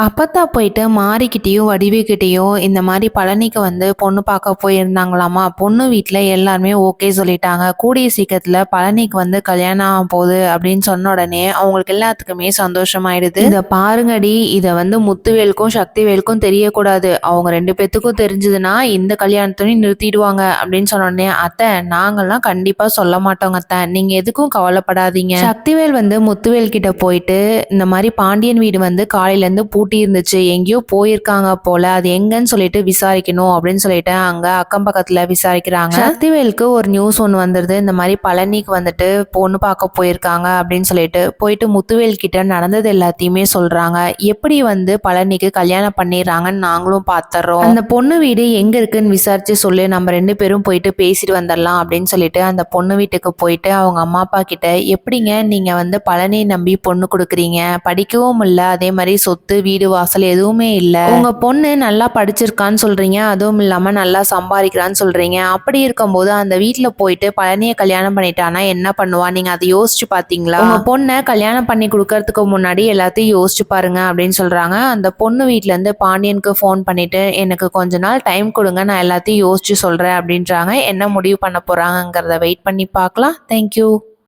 அப்பத்தா போயிட்டு மாரிக்கிட்டேயும் வடிவுக்கிட்டேயும் இந்த மாதிரி பழனிக்கு வந்து பொண்ணு பார்க்க போயிருந்தாங்களாமா. பொண்ணு வீட்டில் எல்லாருமே ஓகே சொல்லிட்டாங்க. கூடிய சீக்கிரத்தில் பழனிக்கு வந்து கல்யாணம் ஆக போகுது அப்படின்னு சொன்ன உடனே அவங்களுக்கு எல்லாத்துக்குமே சந்தோஷமாயிடுது. இதை பாருங்கடி, இதை வந்து முத்துவேலுக்கும் சக்திவேலுக்கும் தெரியக்கூடாது. அவங்க ரெண்டு பேத்துக்கும் தெரிஞ்சதுன்னா இந்த கல்யாணத்தையும் நிறுத்திடுவாங்க அப்படின்னு சொன்ன உடனே, அத்தை நாங்கள்லாம் கண்டிப்பாக சொல்ல மாட்டோங்க அத்தை, நீங்கள் எதுக்கும் கவலைப்படாதீங்க. சக்திவேல் வந்து முத்துவேல் கிட்ட போயிட்டு இந்த மாதிரி பாண்டியன் வீடு வந்து காலையிலேருந்து பூட்டி இருந்துச்சு, எங்கேயோ போயிருக்காங்க போல, அது எங்கன்னு சொல்லிட்டு விசாரிக்கணும் அப்படின்னு சொல்லிட்டு அங்க அக்கம் பக்கத்துல விசாரிக்கிறாங்க. சக்திவேலுக்கு ஒரு நியூஸ் ஒன்று வந்துருது, இந்த மாதிரி பழனிக்கு வந்துட்டு பொண்ணு பார்க்க போயிருக்காங்க அப்படின்னு சொல்லிட்டு போயிட்டு முத்துவேல் கிட்ட நடந்தது எல்லாத்தையுமே சொல்றாங்க. எப்படி வந்து பழனிக்கு கல்யாணம் பண்ணிடுறாங்கன்னு நாங்களும் பார்த்துறோம், அந்த பொண்ணு வீடு எங்க இருக்குன்னு விசாரிச்சு சொல்லு, நம்ம ரெண்டு பேரும் போயிட்டு பேசிட்டு வந்துடலாம் அப்படின்னு சொல்லிட்டு அந்த பொண்ணு வீட்டுக்கு போயிட்டு அவங்க அம்மா அப்பா கிட்ட, எப்படிங்க நீங்க வந்து பழனி நம்பி பொண்ணு கொடுக்குறீங்க, படிக்கவும் இல்லை, அதே மாதிரி சொத்து வீடு வாசல் எதுவுமே இல்லை, உங்க பொண்ணு நல்லா படிச்சிருக்கான்னு சொல்றீங்க, அதுவும் இல்லாம நல்லா சம்பாதிக்கிறான்னு சொல்றீங்க, அப்படி இருக்கும்போது அந்த வீட்டுல போயிட்டு பழனியை கல்யாணம் பண்ணிட்டானா என்ன பண்ணுவா, நீங்க அதை யோசிச்சு பாத்தீங்களா, உங்க பொண்ணை கல்யாணம் பண்ணி கொடுக்கறதுக்கு முன்னாடி எல்லாத்தையும் யோசிச்சு பாருங்க அப்படின்னு சொல்றாங்க. அந்த பொண்ணு வீட்டுல இருந்து பாண்டியனுக்கு ஃபோன் பண்ணிட்டு, எனக்கு கொஞ்ச நாள் டைம் கொடுங்க, நான் எல்லாத்தையும் யோசிச்சு சொல்றேன் அப்படின்றாங்க. என்ன முடிவு பண்ண போறாங்கிறத வெயிட் பண்ணி பார்க்கலாம். தேங்க்யூ.